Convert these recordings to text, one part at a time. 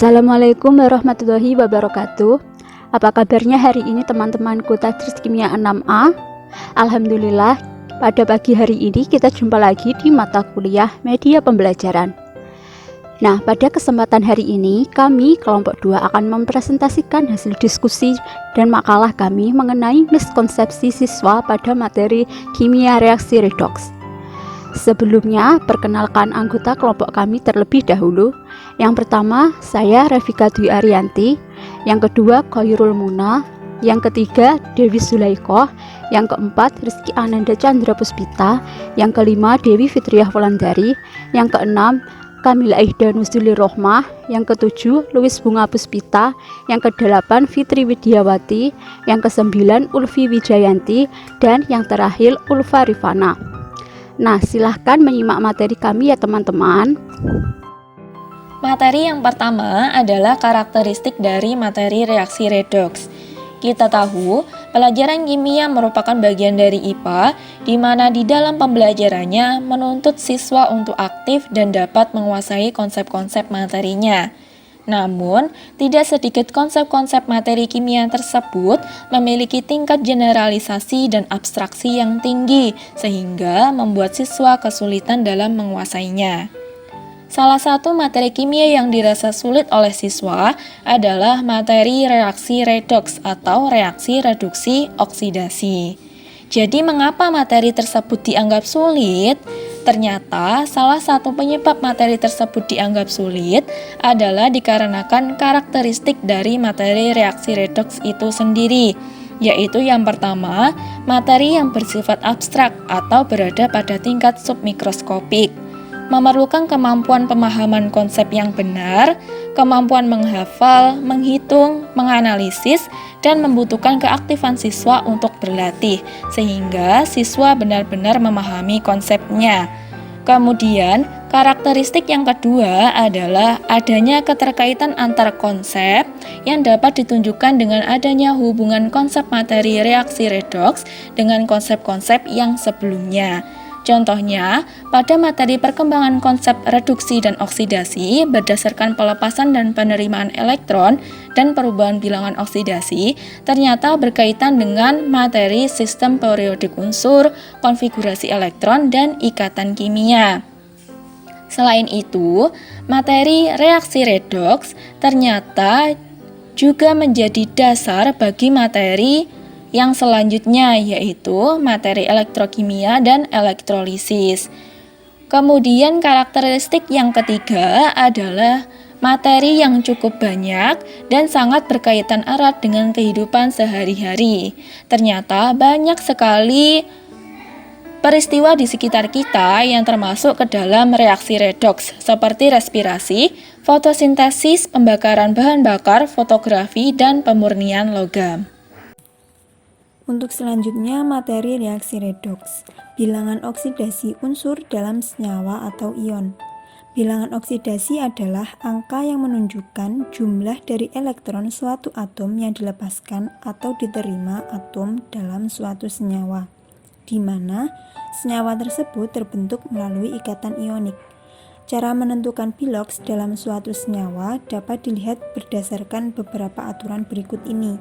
Assalamualaikum warahmatullahi wabarakatuh. Apa kabarnya hari ini teman-temanku Tadris Kimia 6A? Alhamdulillah, pada pagi hari ini kita jumpa lagi di mata kuliah media pembelajaran. Nah, pada kesempatan hari ini kami kelompok 2 akan mempresentasikan hasil diskusi dan makalah kami mengenai miskonsepsi siswa pada materi kimia reaksi redoks. Sebelumnya, perkenalkan anggota kelompok kami terlebih dahulu. Yang pertama, saya Rafika Dwi Arianti. Yang kedua, Khairul Muna. Yang ketiga, Dewi Zulaikoh. Yang keempat, Rizky Ananda Chandra Puspita. Yang kelima, Dewi Fitriah Wulandari. Yang keenam, Kamila Ihda Nuzuli Rohmah. Yang ketujuh, Luis Bunga Puspita. Yang kedelapan, Fitri Widiawati. Yang kesembilan, Ulfi Wijayanti. Dan yang terakhir, Ulfa Rifana. Nah, silahkan menyimak materi kami ya teman-teman. Materi yang pertama adalah karakteristik dari materi reaksi redoks. Kita tahu, pelajaran kimia merupakan bagian dari IPA, di mana di dalam pembelajarannya menuntut siswa untuk aktif dan dapat menguasai konsep-konsep materinya. Namun, tidak sedikit konsep-konsep materi kimia tersebut memiliki tingkat generalisasi dan abstraksi yang tinggi, sehingga membuat siswa kesulitan dalam menguasainya. Salah satu materi kimia yang dirasa sulit oleh siswa adalah materi reaksi redoks atau reaksi reduksi oksidasi. Jadi, mengapa materi tersebut dianggap sulit? Ternyata, salah satu penyebab materi tersebut dianggap sulit adalah dikarenakan karakteristik dari materi reaksi redoks itu sendiri, yaitu yang pertama, materi yang bersifat abstrak atau berada pada tingkat submikroskopik, memerlukan kemampuan pemahaman konsep yang benar, kemampuan menghafal, menghitung, menganalisis, dan membutuhkan keaktifan siswa untuk berlatih, sehingga siswa benar-benar memahami konsepnya. Kemudian, karakteristik yang kedua adalah adanya keterkaitan antar konsep yang dapat ditunjukkan dengan adanya hubungan konsep materi reaksi redoks dengan konsep-konsep yang sebelumnya. Contohnya, pada materi perkembangan konsep reduksi dan oksidasi berdasarkan pelepasan dan penerimaan elektron dan perubahan bilangan oksidasi ternyata berkaitan dengan materi sistem periodik unsur, konfigurasi elektron, dan ikatan kimia. Selain itu, materi reaksi redoks ternyata juga menjadi dasar bagi materi yang selanjutnya, yaitu materi elektrokimia dan elektrolisis. Kemudian karakteristik yang ketiga adalah materi yang cukup banyak dan sangat berkaitan erat dengan kehidupan sehari-hari. Ternyata banyak sekali peristiwa di sekitar kita yang termasuk ke dalam reaksi redoks, seperti respirasi, fotosintesis, pembakaran bahan bakar, fotografi, dan pemurnian logam. Untuk selanjutnya, materi reaksi redoks. Bilangan oksidasi unsur dalam senyawa atau ion. Bilangan oksidasi adalah angka yang menunjukkan jumlah dari elektron suatu atom yang dilepaskan atau diterima atom dalam suatu senyawa, di mana senyawa tersebut terbentuk melalui ikatan ionik. Cara menentukan biloks dalam suatu senyawa dapat dilihat berdasarkan beberapa aturan berikut ini.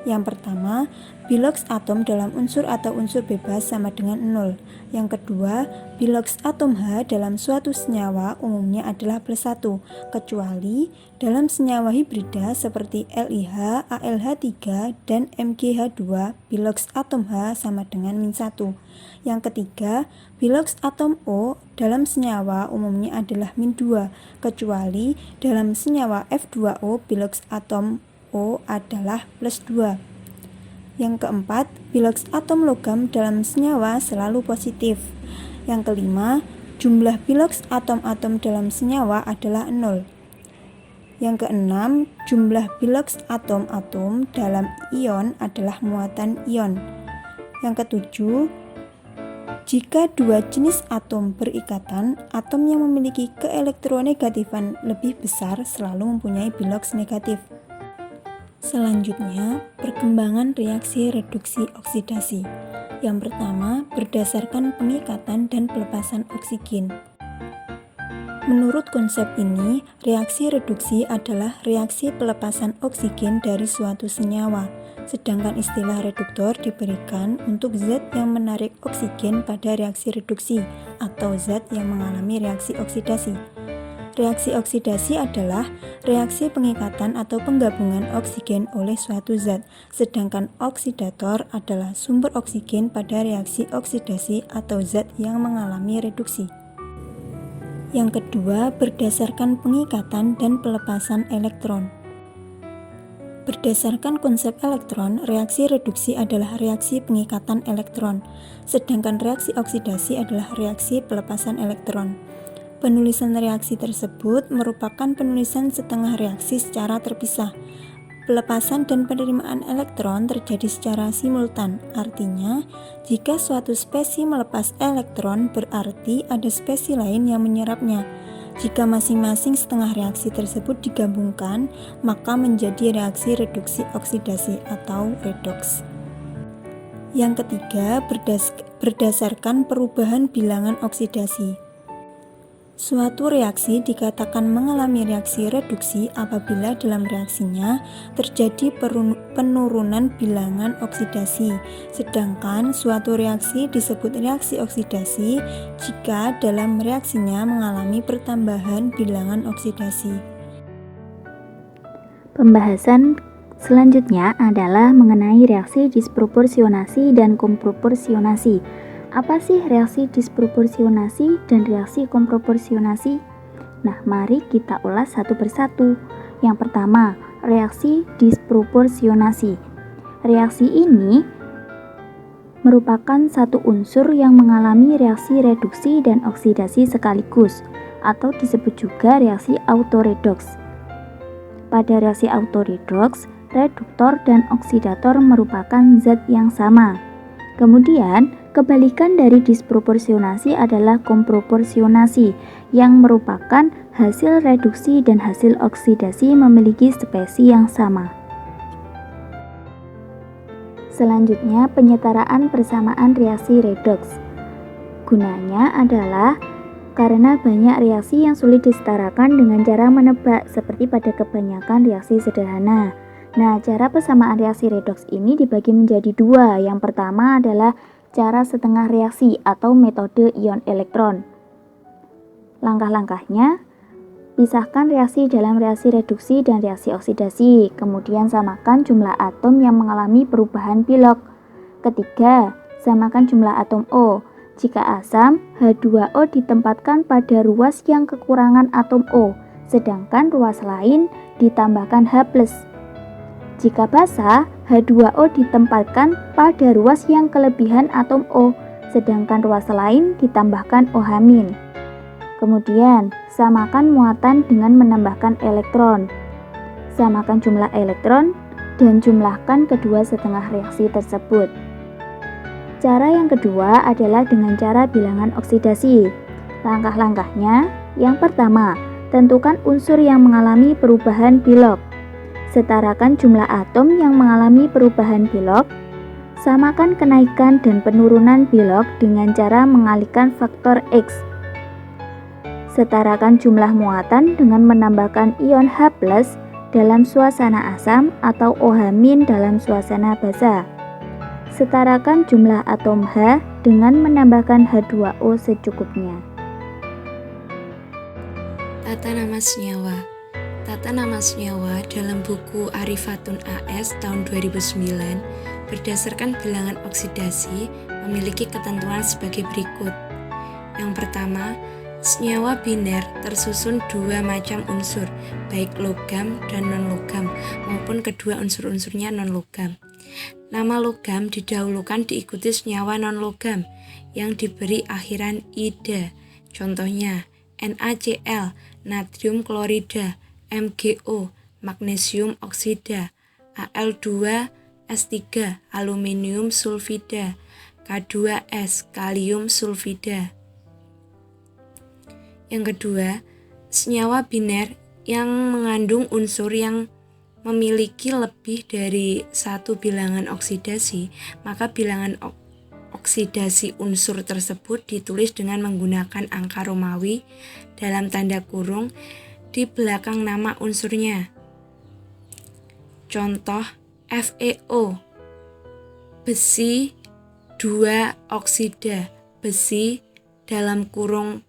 Yang pertama, biloks atom dalam unsur atau unsur bebas sama dengan 0. Yang kedua, biloks atom H dalam suatu senyawa umumnya adalah +1, kecuali dalam senyawa hibrida seperti LiH, AlH3, dan MgH2, biloks atom H sama dengan -1. Yang ketiga, biloks atom O dalam senyawa umumnya adalah -2, kecuali dalam senyawa F2O biloks atom O adalah +2. Yang keempat, biloks atom logam dalam senyawa selalu positif. Yang kelima, jumlah biloks atom-atom dalam senyawa adalah 0. Yang keenam, jumlah biloks atom-atom dalam ion adalah muatan ion. Yang ketujuh, jika dua jenis atom berikatan, atom yang memiliki keelektronegatifan lebih besar selalu mempunyai biloks negatif. Selanjutnya, perkembangan reaksi reduksi oksidasi. Yang pertama, berdasarkan pengikatan dan pelepasan oksigen. Menurut konsep ini, reaksi reduksi adalah reaksi pelepasan oksigen dari suatu senyawa, sedangkan istilah reduktor diberikan untuk zat yang menarik oksigen pada reaksi reduksi atau zat yang mengalami reaksi oksidasi. Reaksi oksidasi adalah reaksi pengikatan atau penggabungan oksigen oleh suatu zat, sedangkan oksidator adalah sumber oksigen pada reaksi oksidasi atau zat yang mengalami reduksi. Yang kedua, berdasarkan pengikatan dan pelepasan elektron. Berdasarkan konsep elektron, reaksi reduksi adalah reaksi pengikatan elektron, sedangkan reaksi oksidasi adalah reaksi pelepasan elektron. Penulisan reaksi tersebut merupakan penulisan setengah reaksi secara terpisah. Pelepasan dan penerimaan elektron terjadi secara simultan, artinya jika suatu spesi melepas elektron berarti ada spesi lain yang menyerapnya. Jika masing-masing setengah reaksi tersebut digabungkan, maka menjadi reaksi reduksi oksidasi atau redoks. Yang ketiga, berdasarkan perubahan bilangan oksidasi. Suatu reaksi dikatakan mengalami reaksi reduksi apabila dalam reaksinya terjadi penurunan bilangan oksidasi, sedangkan suatu reaksi disebut reaksi oksidasi jika dalam reaksinya mengalami pertambahan bilangan oksidasi. Pembahasan selanjutnya adalah mengenai reaksi disproporsionasi dan komproporsionasi. Apa sih reaksi disproporsionasi dan reaksi komproporsionasi? Nah, mari kita ulas satu persatu. Yang pertama, reaksi disproporsionasi. Reaksi ini merupakan satu unsur yang mengalami reaksi reduksi dan oksidasi sekaligus, atau disebut juga reaksi autoredoks. Pada reaksi autoredoks, reduktor dan oksidator merupakan zat yang sama. Kemudian, kebalikan dari disproporsionasi adalah komproporsionasi, yang merupakan hasil reduksi dan hasil oksidasi memiliki spesi yang sama. Selanjutnya, penyetaraan persamaan reaksi redoks. Gunanya adalah karena banyak reaksi yang sulit disetarakan dengan cara menebak, seperti pada kebanyakan reaksi sederhana. Nah, cara persamaan reaksi redoks ini dibagi menjadi dua. Yang pertama adalah cara setengah reaksi atau metode ion elektron. Langkah-langkahnya, pisahkan reaksi dalam reaksi reduksi dan reaksi oksidasi, kemudian samakan jumlah atom yang mengalami perubahan pilok. Ketiga, samakan jumlah atom O. Jika asam, H2O ditempatkan pada ruas yang kekurangan atom O, sedangkan ruas lain ditambahkan H+. Jika basa, H2O ditempatkan pada ruas yang kelebihan atom O, sedangkan ruas lain ditambahkan OH-. Kemudian, samakan muatan dengan menambahkan elektron. Samakan jumlah elektron dan jumlahkan kedua setengah reaksi tersebut. Cara yang kedua adalah dengan cara bilangan oksidasi. Langkah-langkahnya, yang pertama, tentukan unsur yang mengalami perubahan pilok. Setarakan jumlah atom yang mengalami perubahan pilok. Samakan kenaikan dan penurunan pilok dengan cara mengalihkan faktor X. Setarakan jumlah muatan dengan menambahkan ion H+ dalam suasana asam atau OH- dalam suasana basa. Setarakan jumlah atom H dengan menambahkan H2O secukupnya. Tata nama senyawa. Tata nama senyawa dalam buku Arifatun AS tahun 2009 berdasarkan bilangan oksidasi memiliki ketentuan sebagai berikut. Yang pertama, senyawa biner tersusun dua macam unsur, baik logam dan non-logam, maupun kedua unsur-unsurnya non-logam. Nama logam didahulukan diikuti senyawa non-logam yang diberi akhiran ida. Contohnya, NaCl, natrium klorida, MgO, magnesium oksida, Al2S3, aluminium sulfida, K2S, kalium sulfida. Yang kedua, senyawa biner yang mengandung unsur yang memiliki lebih dari satu bilangan oksidasi, maka bilangan oksidasi unsur tersebut ditulis dengan menggunakan angka Romawi dalam tanda kurung di belakang nama unsurnya. Contoh FeO, besi 2 oksida, besi dalam kurung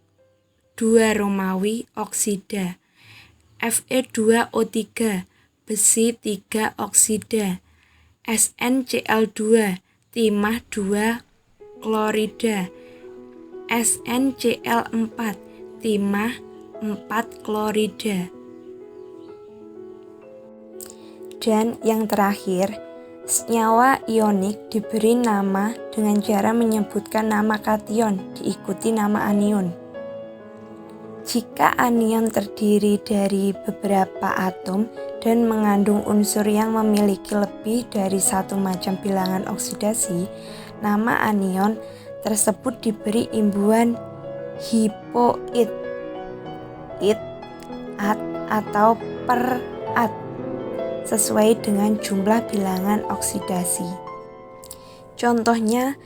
2 Romawi oksida. Fe2O3, besi 3 oksida. SnCl2, timah 2 klorida. SnCl4, timah 4 klorida. Dan yang terakhir, senyawa ionik diberi nama dengan cara menyebutkan nama kation diikuti nama anion. Jika anion terdiri dari beberapa atom dan mengandung unsur yang memiliki lebih dari satu macam bilangan oksidasi, nama anion tersebut diberi imbuhan hipoid, id, at, atau per at, sesuai dengan jumlah bilangan oksidasi. Contohnya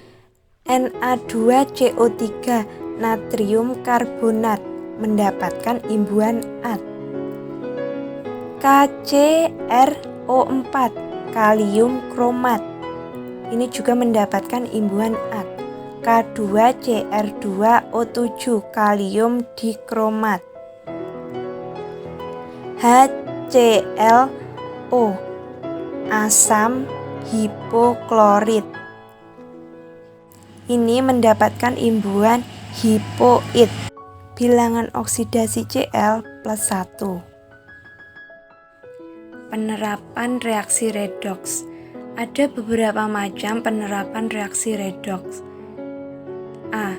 Na2CO3 natrium karbonat mendapatkan imbuhan at. KCrO4 kalium kromat ini juga mendapatkan imbuhan at. K2Cr2O7 kalium dikromat. HClO asam hipoklorit ini mendapatkan imbuhan hipoid. Bilangan oksidasi Cl plus 1. Penerapan reaksi redoks. Ada beberapa macam penerapan reaksi redoks. A.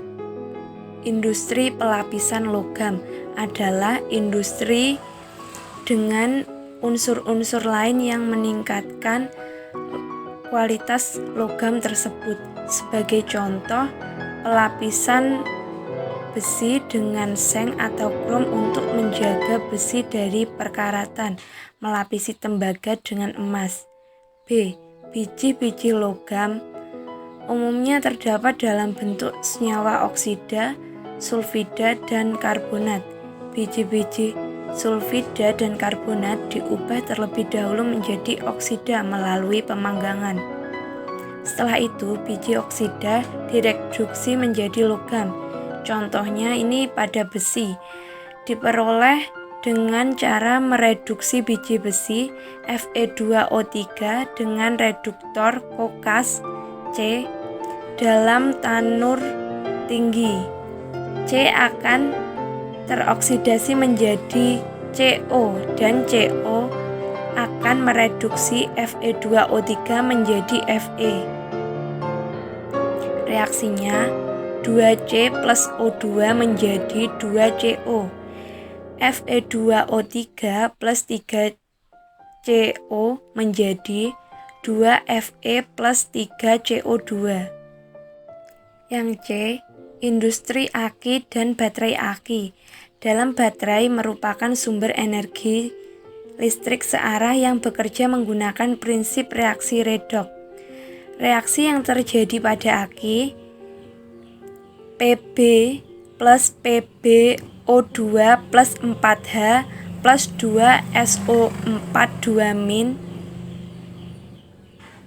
Industri pelapisan logam adalah industri dengan unsur-unsur lain yang meningkatkan kualitas logam tersebut. Sebagai contoh, pelapisan besi dengan seng atau krom untuk menjaga besi dari perkaratan, melapisi tembaga dengan emas. B. Biji-biji logam umumnya terdapat dalam bentuk senyawa oksida, sulfida, dan karbonat. Biji-biji sulfida dan karbonat diubah terlebih dahulu menjadi oksida melalui pemanggangan. Setelah itu, biji oksida direduksi menjadi logam. Contohnya ini pada besi, diperoleh dengan cara mereduksi biji besi Fe2O3 dengan reduktor kokas C dalam tanur tinggi. C akan teroksidasi menjadi CO dan CO akan mereduksi Fe2O3 menjadi Fe. Reaksinya 2C plus O2 menjadi 2CO. Fe2O3 plus 3CO menjadi 2Fe plus 3CO2. Yang C, industri aki dan baterai aki. Dalam baterai merupakan sumber energi listrik searah yang bekerja menggunakan prinsip reaksi redoks. Reaksi yang terjadi pada aki Pb plus PbO2 plus 4H plus 2SO4 2-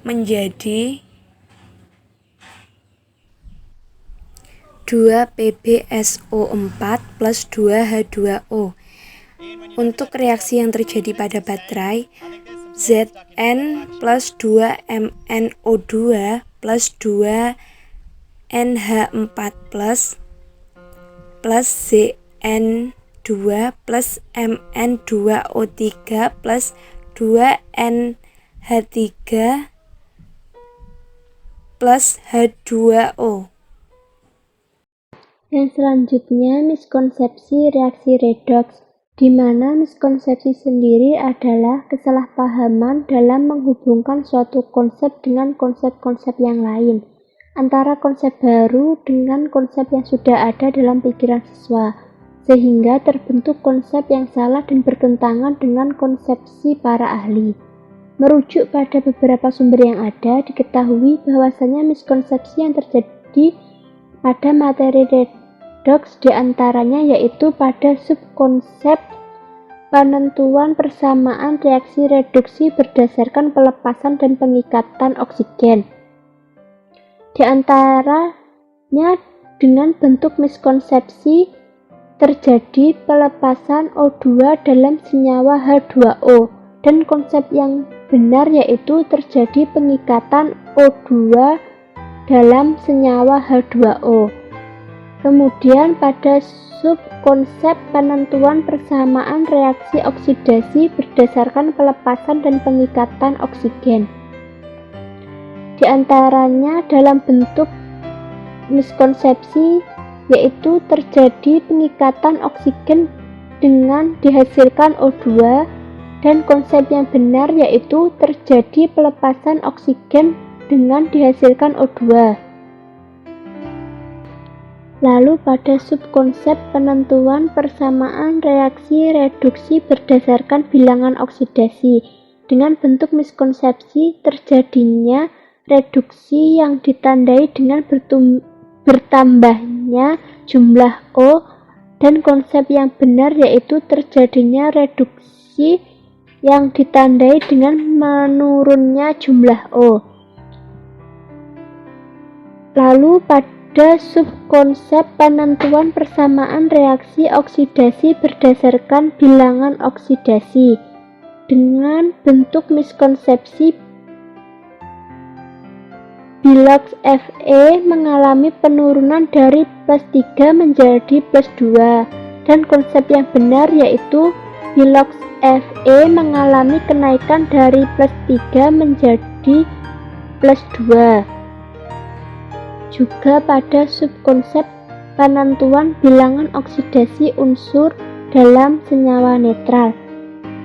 menjadi 2PbSO4 plus 2H2O. Untuk reaksi yang terjadi pada baterai, Zn plus 2MnO2 plus 2NH4 plus Zn2 plus Mn2O3 plus 2NH3 plus H2O. Yang selanjutnya miskonsepsi reaksi redoks, di mana miskonsepsi sendiri adalah kesalahpahaman dalam menghubungkan suatu konsep dengan konsep-konsep yang lain, antara konsep baru dengan konsep yang sudah ada dalam pikiran siswa, sehingga terbentuk konsep yang salah dan bertentangan dengan konsepsi para ahli. Merujuk pada beberapa sumber yang ada, diketahui bahwasanya miskonsepsi yang terjadi terjadi pada materi redoks diantaranya yaitu pada subkonsep penentuan persamaan reaksi reduksi berdasarkan pelepasan dan pengikatan oksigen. Di antaranya dengan bentuk miskonsepsi terjadi pelepasan O2 dalam senyawa H2O dan konsep yang benar yaitu terjadi pengikatan O2 dalam senyawa H2O. Kemudian pada subkonsep penentuan persamaan reaksi oksidasi berdasarkan pelepasan dan pengikatan oksigen. Di antaranya dalam bentuk miskonsepsi yaitu terjadi pengikatan oksigen dengan dihasilkan O2 dan konsep yang benar yaitu terjadi pelepasan oksigen dengan dihasilkan O2. Lalu pada subkonsep penentuan persamaan reaksi reduksi berdasarkan bilangan oksidasi dengan bentuk miskonsepsi terjadinya reduksi yang ditandai dengan bertambahnya jumlah O dan konsep yang benar yaitu terjadinya reduksi yang ditandai dengan menurunnya jumlah O. Lalu pada subkonsep penentuan persamaan reaksi oksidasi berdasarkan bilangan oksidasi dengan bentuk miskonsepsi bilox Fe mengalami penurunan dari +3 menjadi +2 dan konsep yang benar yaitu bilox Fe mengalami kenaikan dari +3 menjadi +2. Juga pada subkonsep penentuan bilangan oksidasi unsur dalam senyawa netral.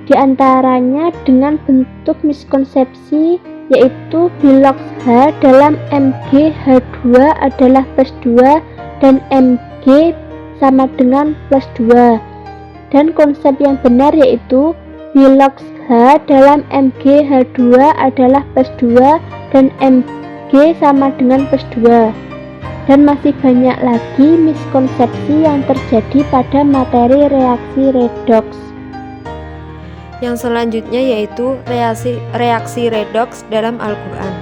Di antaranya dengan bentuk miskonsepsi yaitu bilox H dalam Mg H2 adalah +2 dan Mg sama dengan +2. Dan konsep yang benar yaitu bilox H dalam Mg H2 adalah +2 dan Mg sama dengan +2. Dan masih banyak lagi miskonsepsi yang terjadi pada materi reaksi redoks. Yang selanjutnya yaitu reaksi redoks dalam Al-Quran.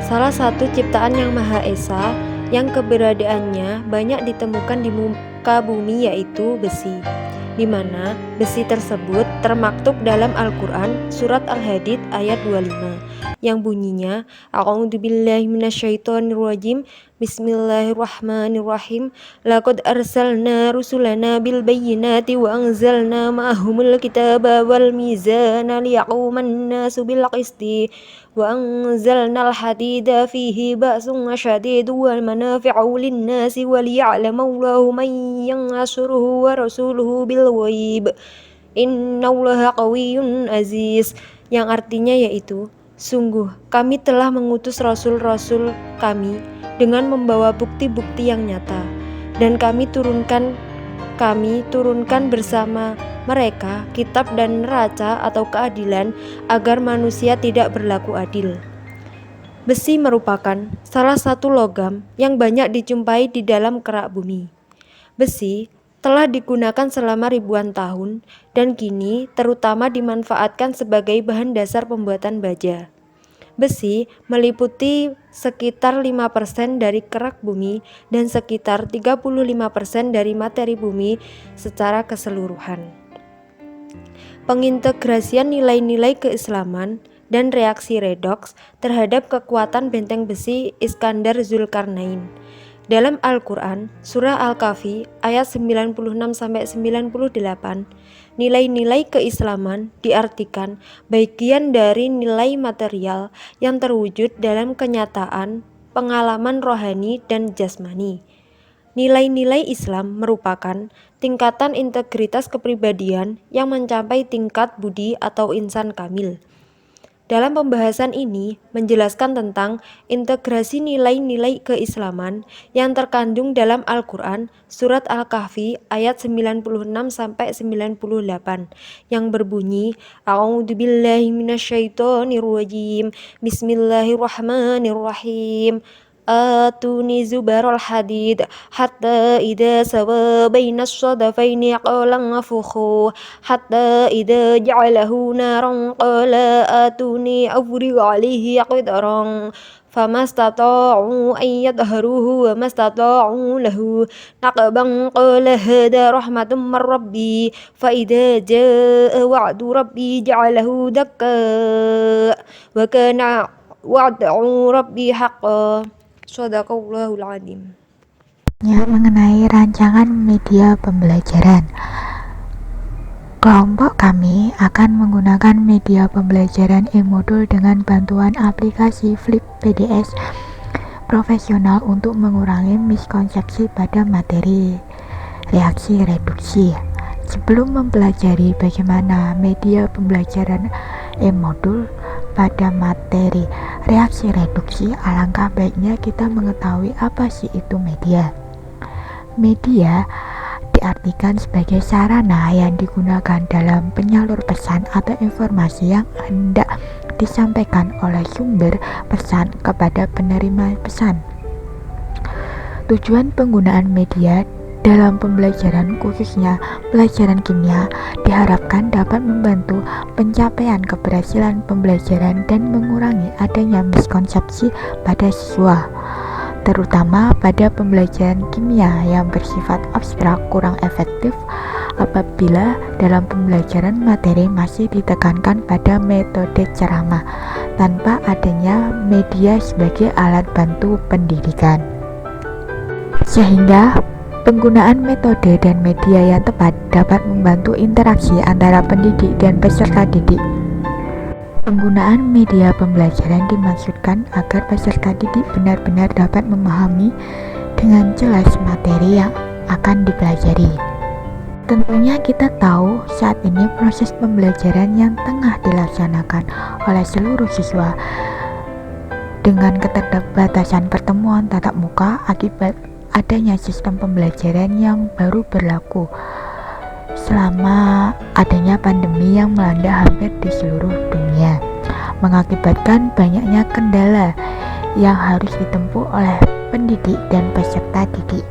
Salah satu ciptaan Yang Maha Esa yang keberadaannya banyak ditemukan di muka bumi yaitu besi, di mana besi tersebut termaktub dalam Al-Quran surat Al-Hadid ayat 25 yang bunyinya A'udzubillahi minasyaitonirrajim Bismillahirrahmanirrahim Laqad arsalna rusulana bil bayyinati wa anzalna ma'ahumul kitaba wal mizana liyaquman nasu bil qisti wa anzalna al-hadida fihi ba'sun syadidun wa manafi'u lin-nasi wa liya'lamallahu man yansuruhu wa rasuluhu bil ghaib innallaha qawiyyun aziz, yang artinya yaitu sungguh kami telah mengutus rasul-rasul kami dengan membawa bukti-bukti yang nyata, dan kami turunkan bersama mereka kitab dan neraca atau keadilan agar manusia tidak berlaku adil. Besi merupakan salah satu logam yang banyak dijumpai di dalam kerak bumi. Besi telah digunakan selama ribuan tahun dan kini terutama dimanfaatkan sebagai bahan dasar pembuatan baja. Besi meliputi sekitar 5% dari kerak bumi dan sekitar 35% dari materi bumi secara keseluruhan. Pengintegrasian nilai-nilai keislaman dan reaksi redoks terhadap kekuatan benteng besi Iskandar Zulkarnain. Dalam Al-Quran, Surah Al-Kahfi ayat 96-98, nilai-nilai keislaman diartikan bagian dari nilai material yang terwujud dalam kenyataan, pengalaman rohani dan jasmani. Nilai-nilai Islam merupakan tingkatan integritas kepribadian yang mencapai tingkat budi atau insan kamil. Dalam pembahasan ini menjelaskan tentang integrasi nilai-nilai keislaman yang terkandung dalam Al-Quran surat Al-Kahfi ayat 96-98 yang berbunyi A'udzubillahi minasyaitonirrajim Bismillahirrahmanirrahim آتوني زبر الحديد حتى إذا سوى بين الصدفين قال انفخوا حتى إذا جعله نارا قال آتوني أفرغ عليه قدرا فما استطاعوا أن يظهروه وما استطاعوا له نقبا قال هذا رحمة من ربي فإذا جاء وعد ربي جعله دكا وكان وعد ربي حقا. Shadaqallahul Adzim. Mengenai rancangan media pembelajaran. Kelompok kami akan menggunakan media pembelajaran e-modul dengan bantuan aplikasi Flip PDS profesional untuk mengurangi miskonsepsi pada materi reaksi reduksi. Sebelum mempelajari bagaimana media pembelajaran e-modul pada materi reaksi reduksi, alangkah baiknya kita mengetahui apa sih itu media. Media diartikan sebagai sarana yang digunakan dalam penyalur pesan atau informasi yang hendak disampaikan oleh sumber pesan kepada penerima pesan. Tujuan penggunaan media dalam pembelajaran, khususnya pelajaran kimia, diharapkan dapat membantu pencapaian keberhasilan pembelajaran dan mengurangi adanya miskonsepsi pada siswa, terutama pada pembelajaran kimia yang bersifat abstrak kurang efektif apabila dalam pembelajaran materi masih ditekankan pada metode ceramah tanpa adanya media sebagai alat bantu pendidikan. Sehingga penggunaan metode dan media yang tepat dapat membantu interaksi antara pendidik dan peserta didik. Penggunaan media pembelajaran dimaksudkan agar peserta didik benar-benar dapat memahami dengan jelas materi yang akan dipelajari. Tentunya kita tahu saat ini proses pembelajaran yang tengah dilaksanakan oleh seluruh siswa dengan keterbatasan pertemuan tatap muka akibat adanya sistem pembelajaran yang baru berlaku selama adanya pandemi yang melanda hampir di seluruh dunia, mengakibatkan banyaknya kendala yang harus ditempuh oleh pendidik dan peserta didik.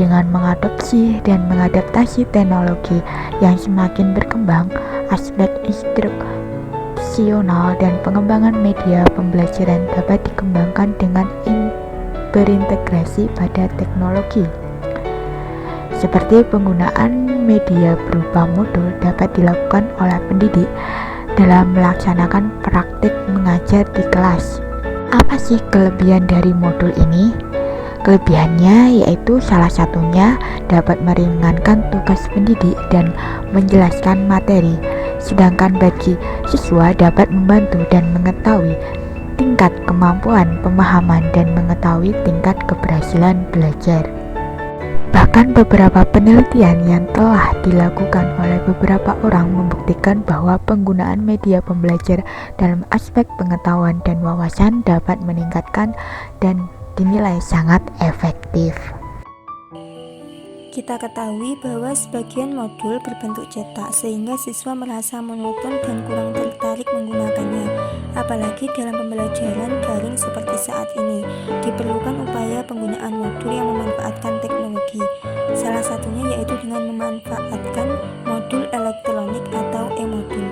Dengan mengadopsi dan mengadaptasi teknologi yang semakin berkembang, aspek instruksional dan pengembangan media pembelajaran dapat dikembangkan dengan berintegrasi pada teknologi. Seperti penggunaan media berupa modul dapat dilakukan oleh pendidik dalam melaksanakan praktik mengajar di kelas. Apa sih kelebihan dari modul ini? Kelebihannya yaitu salah satunya dapat meringankan tugas pendidik dan menjelaskan materi, sedangkan bagi siswa dapat membantu dan mengetahui tingkat kemampuan pemahaman dan mengetahui tingkat keberhasilan belajar. Bahkan beberapa penelitian yang telah dilakukan oleh beberapa orang membuktikan bahwa penggunaan media pembelajar dalam aspek pengetahuan dan wawasan dapat meningkatkan dan dinilai sangat efektif. Kita ketahui bahwa sebagian modul berbentuk cetak sehingga siswa merasa monoton dan kurang tertarik menggunakannya. Apalagi dalam pembelajaran daring seperti saat ini, diperlukan upaya penggunaan modul yang memanfaatkan teknologi. Salah satunya yaitu dengan memanfaatkan modul elektronik atau e-modul,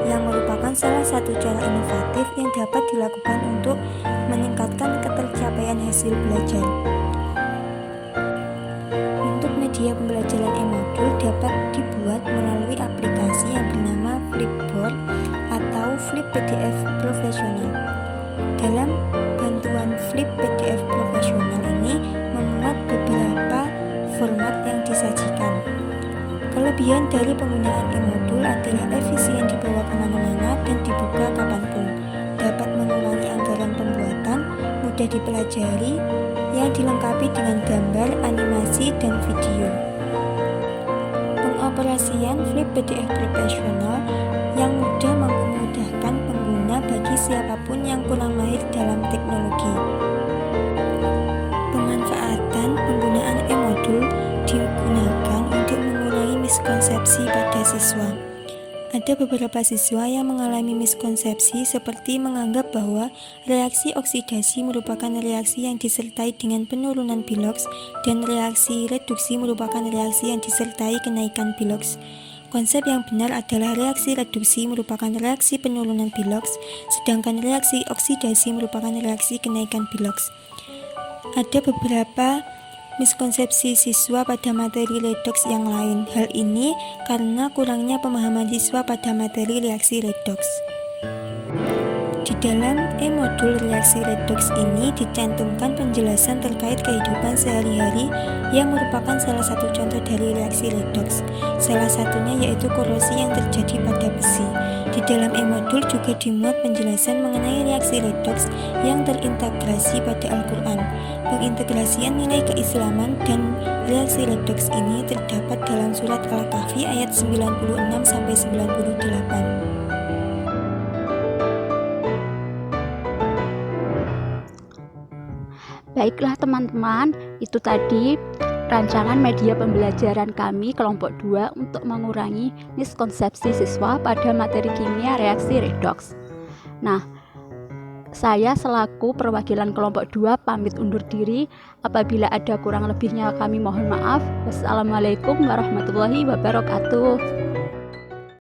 yang merupakan salah satu cara inovatif yang dapat dilakukan untuk meningkatkan ketercapaian hasil belajar. Media pembelajaran e-modul dapat dibuat melalui aplikasi yang bernama Flipboard atau Flip PDF Profesional. Dalam bantuan Flip PDF Profesional ini memuat beberapa format yang disajikan. Kelebihan dari penggunaan e-modul adalah efisien dibawa kemana-mana dan dibuka kapanpun, dapat mengurangi anggaran pembuatan, mudah dipelajari, yang dilengkapi dengan gambar, animasi, dan video. Pengoperasian Flip PDF Profesional yang mudah memudahkan pengguna bagi siapapun yang kurang mahir dalam teknologi. Pemanfaatan penggunaan e-modul digunakan untuk mengurangi miskonsepsi pada siswa. Ada Ada beberapa siswa yang mengalami miskonsepsi seperti menganggap bahwa reaksi oksidasi merupakan reaksi yang disertai dengan penurunan biloks dan reaksi reduksi merupakan reaksi yang disertai kenaikan biloks. Konsep yang benar adalah reaksi reduksi merupakan reaksi penurunan biloks, sedangkan reaksi oksidasi merupakan reaksi kenaikan biloks. Ada beberapa miskonsepsi siswa pada materi redoks yang lain. Hal ini karena kurangnya pemahaman siswa pada materi reaksi redoks. Di dalam e-modul reaksi redoks ini dicantumkan penjelasan terkait kehidupan sehari-hari yang merupakan salah satu contoh dari reaksi redoks. Salah satunya yaitu korosi yang terjadi pada besi. Di dalam e-modul juga dimuat penjelasan mengenai reaksi redoks yang terintegrasi pada Al-Quran. Pengintegrasian nilai keislaman dan reaksi redoks ini terdapat dalam surat Al-Kahfi ayat 96-98. Baiklah teman-teman, itu tadi rancangan media pembelajaran kami kelompok 2 untuk mengurangi miskonsepsi siswa pada materi kimia reaksi redoks. Nah, saya selaku perwakilan kelompok 2 pamit undur diri. Apabila ada kurang lebihnya kami mohon maaf. Wassalamualaikum warahmatullahi wabarakatuh.